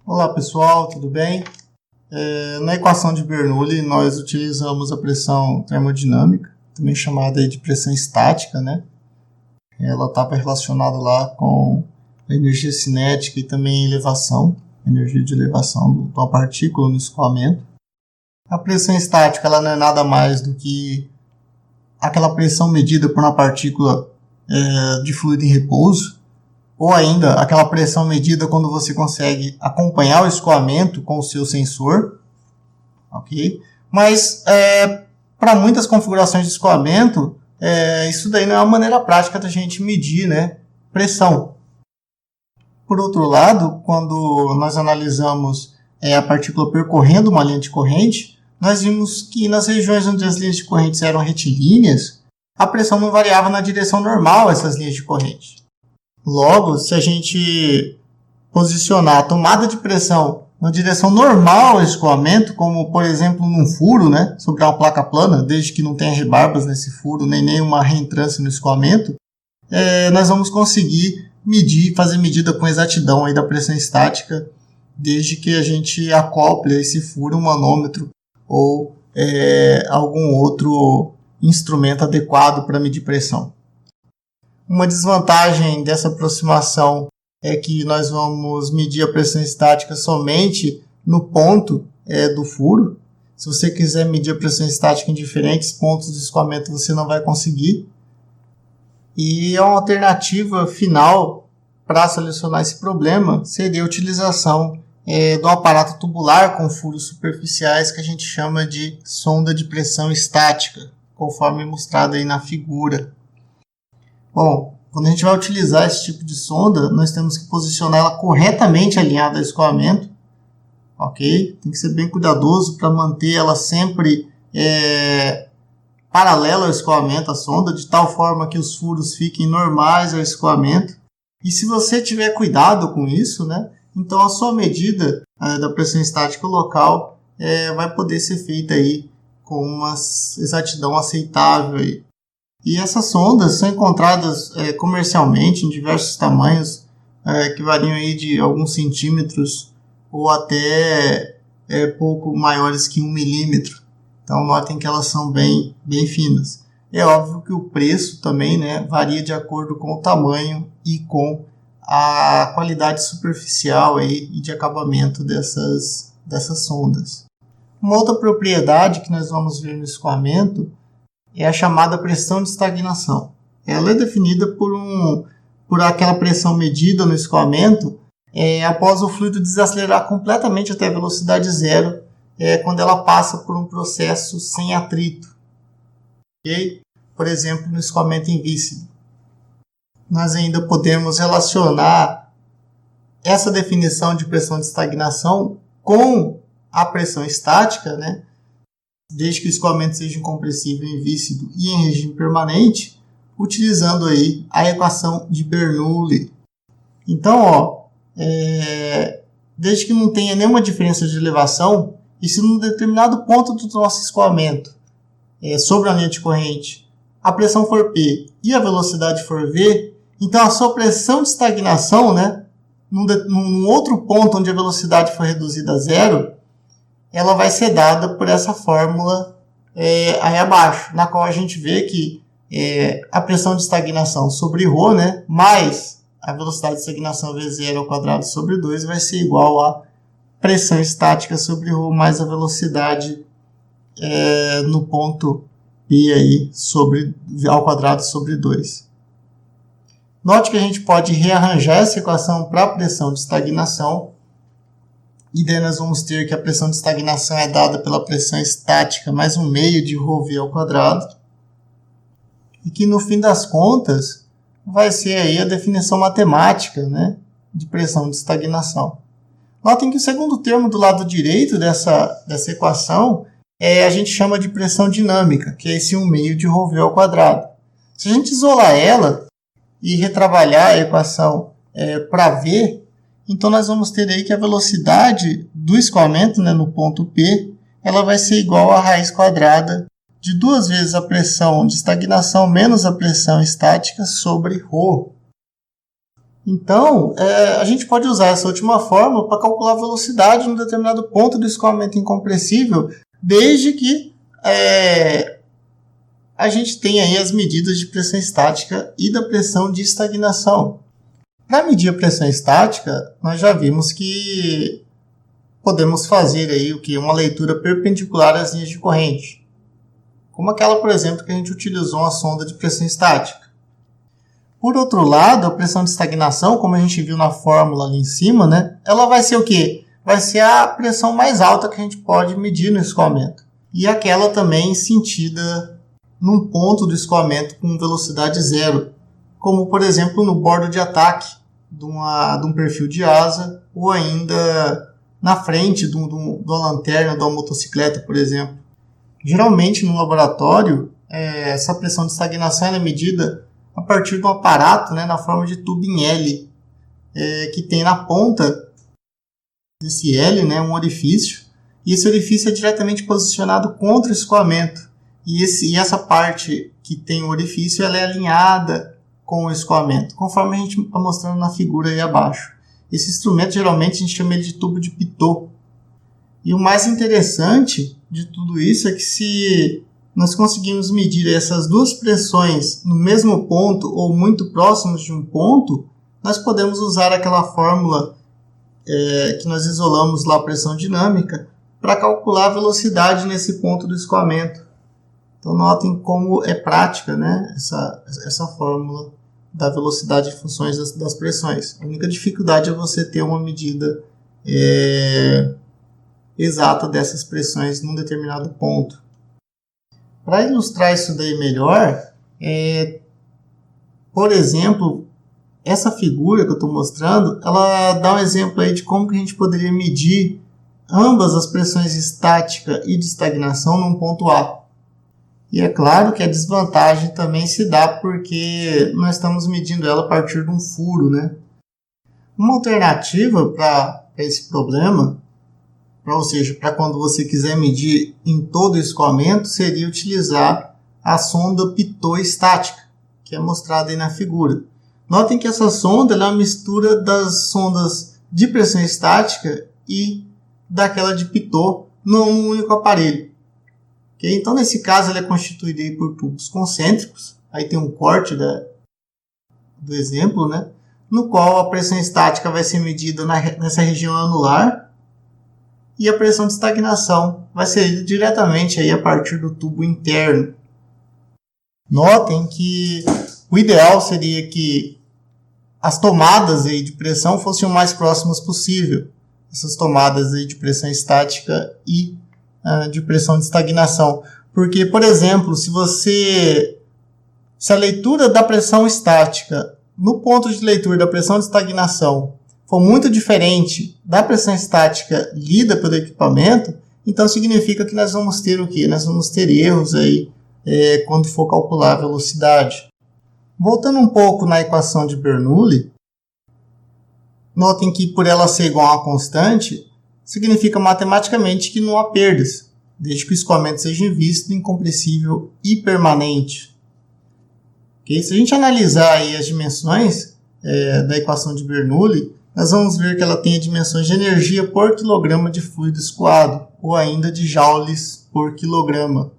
Olá pessoal, tudo bem? Na equação de Bernoulli nós utilizamos a pressão termodinâmica, também chamada de pressão estática, né? Ela estava relacionada lá com a energia cinética e também elevação, energia de elevação de uma partícula no escoamento. A pressão estática ela não é nada mais do que aquela pressão medida por uma partícula de fluido em repouso, ou ainda aquela pressão medida quando você consegue acompanhar o escoamento com o seu sensor, ok? Mas para muitas configurações de escoamento, isso daí não é uma maneira prática da gente medir, né, pressão. Por outro lado, quando nós analisamos a partícula percorrendo uma linha de corrente, nós vimos que nas regiões onde as linhas de corrente eram retilíneas, a pressão não variava na direção normal essas linhas de corrente. Logo, se a gente posicionar a tomada de pressão na direção normal ao escoamento, como por exemplo num furo, né, sobre uma placa plana, desde que não tenha rebarbas nesse furo, nem nenhuma reentrância no escoamento, nós vamos conseguir fazer medida com exatidão aí da pressão estática, desde que a gente acople a esse furo um manômetro ou algum outro instrumento adequado para medir pressão. Uma desvantagem dessa aproximação é que nós vamos medir a pressão estática somente no ponto do furo. Se você quiser medir a pressão estática em diferentes pontos do escoamento, você não vai conseguir. E uma alternativa final para solucionar esse problema seria a utilização do aparato tubular com furos superficiais que a gente chama de sonda de pressão estática, conforme mostrado aí na figura. Bom, quando a gente vai utilizar esse tipo de sonda, nós temos que posicionar ela corretamente alinhada ao escoamento, ok? Tem que ser bem cuidadoso para manter ela sempre paralela ao escoamento, a sonda, de tal forma que os furos fiquem normais ao escoamento. E se você tiver cuidado com isso, né, então a sua medida da pressão estática local vai poder ser feita aí com uma exatidão aceitável aí. E essas sondas são encontradas comercialmente em diversos tamanhos, que variam aí de alguns centímetros ou até pouco maiores que 1 milímetro. Então notem que elas são bem finas. É óbvio que o preço também, né, varia de acordo com o tamanho e com a qualidade superficial aí e de acabamento dessas sondas. Uma outra propriedade que nós vamos ver no escoamento é a chamada pressão de estagnação. Ela é definida por aquela pressão medida no escoamento após o fluido desacelerar completamente até a velocidade zero, quando ela passa por um processo sem atrito. Okay? Por exemplo, no escoamento invícido. Nós ainda podemos relacionar essa definição de pressão de estagnação com a pressão estática, né? Desde que o escoamento seja incompressível, invícido e em regime permanente, utilizando aí a equação de Bernoulli. Então, desde que não tenha nenhuma diferença de elevação, e se num determinado ponto do nosso escoamento, sobre a linha de corrente, a pressão for P e a velocidade for V, então a sua pressão de estagnação, né, num outro ponto onde a velocidade for reduzida a zero, ela vai ser dada por essa fórmula aí abaixo, na qual a gente vê que a pressão de estagnação sobre ρ, né, mais a velocidade de estagnação V0 ao quadrado sobre 2 vai ser igual a pressão estática sobre ρ mais a velocidade no ponto P aí ao quadrado sobre 2. Note que a gente pode rearranjar essa equação para a pressão de estagnação. E daí nós vamos ter que a pressão de estagnação é dada pela pressão estática mais um meio de ρV ao quadrado. E que no fim das contas vai ser aí a definição matemática, né, de pressão de estagnação. Notem que o segundo termo do lado direito dessa equação a gente chama de pressão dinâmica, que é esse 1 meio de ρV ao quadrado. Se a gente isolar ela e retrabalhar a equação para V, então nós vamos ter aí que a velocidade do escoamento, né, no ponto P, ela vai ser igual à raiz quadrada de 2 vezes a pressão de estagnação menos a pressão estática sobre ρ. Então, a gente pode usar essa última fórmula para calcular a velocidade em um determinado ponto do escoamento incompressível, desde que a gente tenha aí as medidas de pressão estática e da pressão de estagnação. Para medir a pressão estática, nós já vimos que podemos fazer aí uma leitura perpendicular às linhas de corrente, como aquela, por exemplo, que a gente utilizou uma sonda de pressão estática. Por outro lado, a pressão de estagnação, como a gente viu na fórmula ali em cima, né, ela vai ser o quê? Vai ser a pressão mais alta que a gente pode medir no escoamento. E aquela também sentida num ponto do escoamento com velocidade zero, como, por exemplo, no bordo de ataque de um perfil de asa, ou ainda na frente de uma lanterna de uma motocicleta, por exemplo. Geralmente, no laboratório, essa pressão de estagnação é medida a partir de um aparato, né, na forma de tubo em L, que tem na ponta desse L, né, um orifício, e esse orifício é diretamente posicionado contra o escoamento. E essa parte que tem o orifício ela é alinhada com o escoamento, conforme a gente está mostrando na figura aí abaixo. Esse instrumento, geralmente, a gente chama ele de tubo de Pitot. E o mais interessante de tudo isso é que se nós conseguimos medir essas duas pressões no mesmo ponto ou muito próximos de um ponto, nós podemos usar aquela fórmula que nós isolamos lá a pressão dinâmica para calcular a velocidade nesse ponto do escoamento. Então notem como é prática, né, essa fórmula da velocidade em funções das pressões. A única dificuldade é você ter uma medida exata dessas pressões num determinado ponto. Para ilustrar isso daí melhor, por exemplo, essa figura que eu estou mostrando, ela dá um exemplo aí de como que a gente poderia medir ambas as pressões estática e de estagnação num ponto A. E é claro que a desvantagem também se dá porque nós estamos medindo ela a partir de um furo, né? Uma alternativa para esse problema, ou seja, para quando você quiser medir em todo o escoamento, seria utilizar a sonda Pitot estática, que é mostrada aí na figura. Notem que essa sonda é uma mistura das sondas de pressão estática e daquela de Pitot num único aparelho. Okay? Então, nesse caso, ela é constituída aí por tubos concêntricos. Aí tem um corte do exemplo, né? No qual a pressão estática vai ser medida nessa região anular e a pressão de estagnação vai ser diretamente aí a partir do tubo interno. Notem que o ideal seria que as tomadas aí de pressão fossem o mais próximas possível. Essas tomadas aí de pressão estática e de pressão de estagnação. Porque, por exemplo, se a leitura da pressão estática no ponto de leitura da pressão de estagnação for muito diferente da pressão estática lida pelo equipamento, então significa que nós vamos ter o quê? Nós vamos ter erros aí quando for calcular a velocidade. Voltando um pouco na equação de Bernoulli, notem que por ela ser igual a uma constante, significa matematicamente que não há perdas, desde que o escoamento seja visto incompressível e permanente. Okay? Se a gente analisar aí as dimensões da equação de Bernoulli, nós vamos ver que ela tem dimensões de energia por quilograma de fluido escoado, ou ainda de joules por quilograma,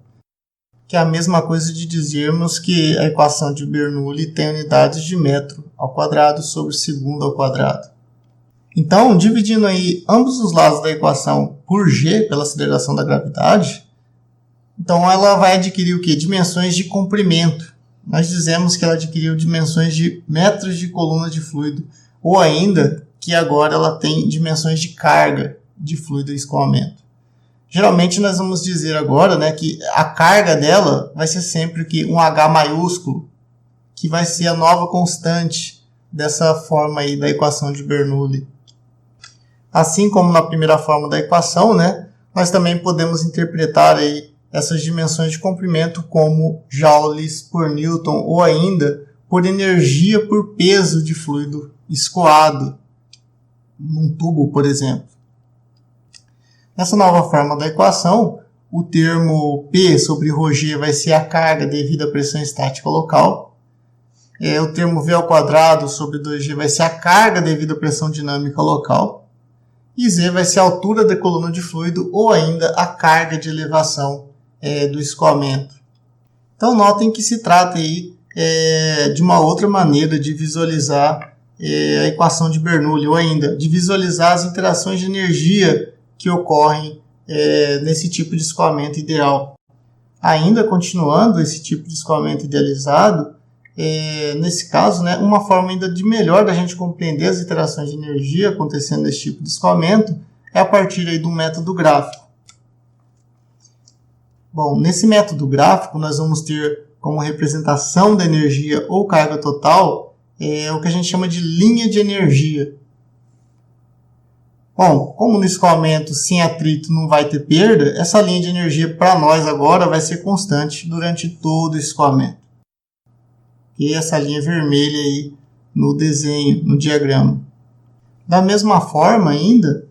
que é a mesma coisa de dizermos que a equação de Bernoulli tem unidades de metro ao quadrado sobre segundo ao quadrado. Então, dividindo aí ambos os lados da equação por g, pela aceleração da gravidade, então ela vai adquirir o quê? Dimensões de comprimento. Nós dizemos que ela adquiriu dimensões de metros de coluna de fluido, ou ainda que agora ela tem dimensões de carga de fluido em escoamento. Geralmente nós vamos dizer agora, né, que a carga dela vai ser sempre que um H maiúsculo, que vai ser a nova constante dessa forma aí da equação de Bernoulli. Assim como na primeira forma da equação, né, nós também podemos interpretar aí essas dimensões de comprimento como joules por Newton ou ainda por energia por peso de fluido escoado num tubo, por exemplo. Nessa nova forma da equação, o termo P sobre ρg vai ser a carga devido à pressão estática local. o termo V ao quadrado sobre 2G vai ser a carga devido à pressão dinâmica local. E Z vai ser a altura da coluna de fluido ou ainda a carga de elevação do escoamento. Então notem que se trata aí de uma outra maneira de visualizar a equação de Bernoulli, ou ainda de visualizar as interações de energia que ocorrem nesse tipo de escoamento ideal. Ainda continuando esse tipo de escoamento idealizado, nesse caso, né, uma forma ainda de melhor da gente compreender as interações de energia acontecendo nesse tipo de escoamento é a partir aí do método gráfico. Bom, nesse método gráfico nós vamos ter como representação da energia ou carga total o que a gente chama de linha de energia. Bom, como no escoamento sem atrito não vai ter perda, essa linha de energia para nós agora vai ser constante durante todo o escoamento. E essa linha vermelha aí no desenho, no diagrama. Da mesma forma ainda,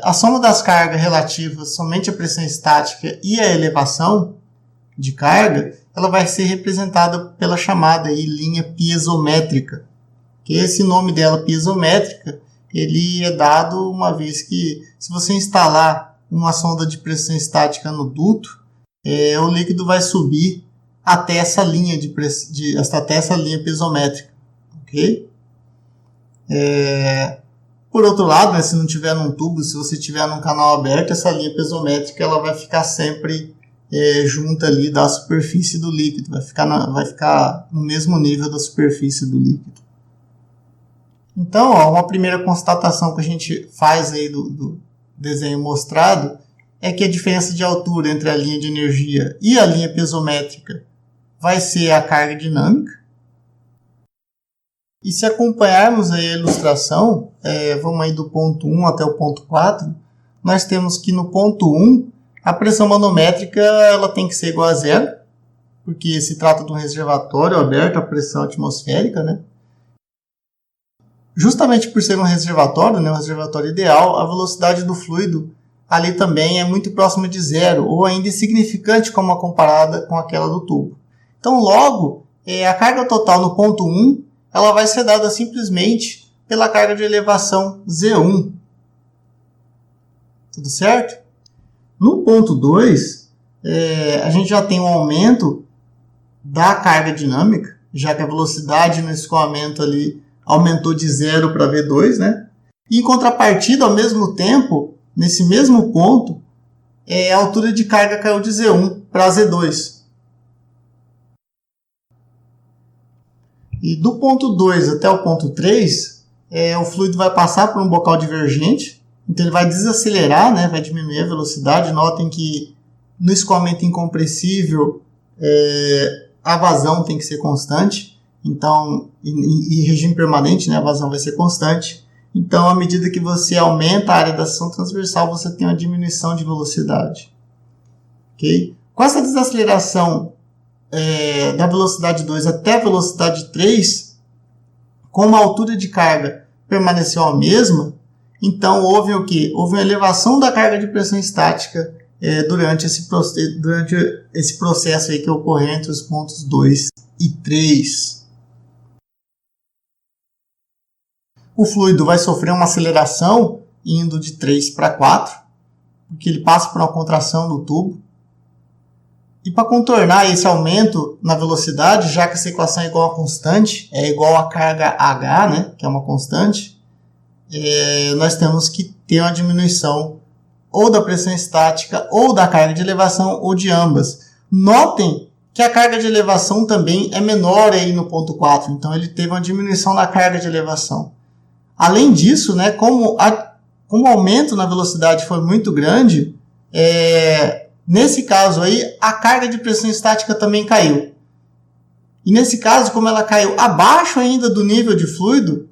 a soma das cargas relativas somente à pressão estática e à elevação de carga, ela vai ser representada pela chamada aí linha piezométrica. Que esse nome dela, piezométrica, ele é dado uma vez que, se você instalar uma sonda de pressão estática no duto, o líquido vai subir até essa linha até essa linha piezométrica, ok? Por outro lado, né, se não tiver num tubo, se você tiver num canal aberto, essa linha piezométrica ela vai ficar sempre junto ali da superfície do líquido, vai ficar no mesmo nível da superfície do líquido. Então, uma primeira constatação que a gente faz aí do desenho mostrado é que a diferença de altura entre a linha de energia e a linha piezométrica vai ser a carga dinâmica. E se acompanharmos aí a ilustração, vamos aí do ponto 1 até o ponto 4, nós temos que no ponto 1, a pressão manométrica ela tem que ser igual a zero, porque se trata de um reservatório aberto à pressão atmosférica, né? Justamente por ser um reservatório, né, um reservatório ideal, a velocidade do fluido ali também é muito próxima de zero, ou ainda insignificante como comparada com aquela do tubo. Então, logo, a carga total no ponto 1 ela vai ser dada simplesmente pela carga de elevação Z1. Tudo certo? No ponto 2, a gente já tem um aumento da carga dinâmica, já que a velocidade no escoamento ali aumentou de 0 para V2, né? E em contrapartida, ao mesmo tempo, nesse mesmo ponto, a altura de carga caiu de Z1 para Z2. E do ponto 2 até o ponto 3, o fluido vai passar por um bocal divergente, então ele vai desacelerar, né? Vai diminuir a velocidade. Notem que no escoamento incompressível, a vazão tem que ser constante. Então, em regime permanente, né, a vazão vai ser constante. Então, à medida que você aumenta a área da seção transversal, você tem uma diminuição de velocidade. Okay? Com essa desaceleração da velocidade 2 até a velocidade 3, como a altura de carga permaneceu a mesma, então houve o quê? Houve uma elevação da carga de pressão estática durante esse processo aí que ocorreu entre os pontos 2 e 3. O fluido vai sofrer uma aceleração indo de 3 para 4, porque ele passa por uma contração do tubo. E para contornar esse aumento na velocidade, já que essa equação é igual a constante, é igual a carga H, né, que é uma constante, nós temos que ter uma diminuição ou da pressão estática, ou da carga de elevação, ou de ambas. Notem que a carga de elevação também é menor aí no ponto 4, então ele teve uma diminuição da carga de elevação. Além disso, né, como o aumento na velocidade foi muito grande, nesse caso aí, a carga de pressão estática também caiu. E nesse caso, como ela caiu abaixo ainda do nível de fluido,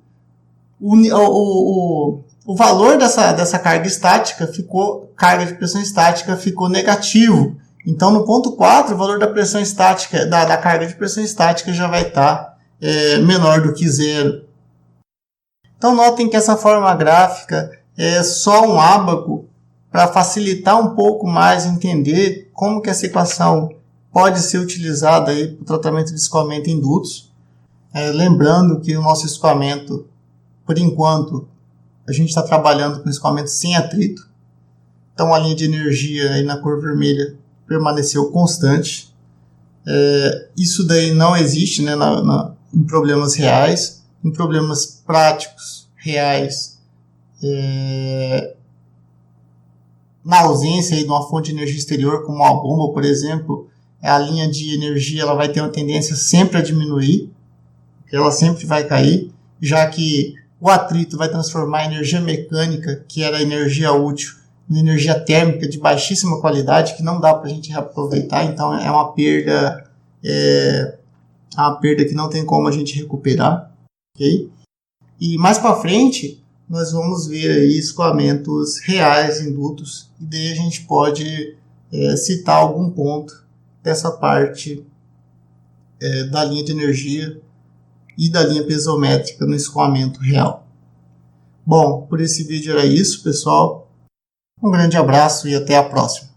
o valor dessa carga de pressão estática ficou negativo. Então, no ponto 4, o valor da pressão estática, da carga de pressão estática já vai estar menor do que zero. Então, notem que essa forma gráfica é só um ábaco para facilitar um pouco mais entender como que essa equação pode ser utilizada para o tratamento de escoamento em dutos. Lembrando que o nosso escoamento, por enquanto, a gente está trabalhando com escoamento sem atrito. Então a linha de energia aí na cor vermelha permaneceu constante. Isso daí não existe, né, em problemas reais. Em problemas práticos, reais, na ausência aí de uma fonte de energia exterior, como uma bomba, por exemplo, a linha de energia ela vai ter uma tendência sempre a diminuir, ela sempre vai cair, já que o atrito vai transformar a energia mecânica, que era energia útil, em energia térmica de baixíssima qualidade, que não dá para a gente reaproveitar, então é uma perda que não tem como a gente recuperar. Okay? E mais para frente, nós vamos ver aí escoamentos reais em dutos, e daí a gente pode citar algum ponto dessa parte da linha de energia e da linha piezométrica no escoamento real. Bom, por esse vídeo era isso, pessoal. Um grande abraço e até a próxima.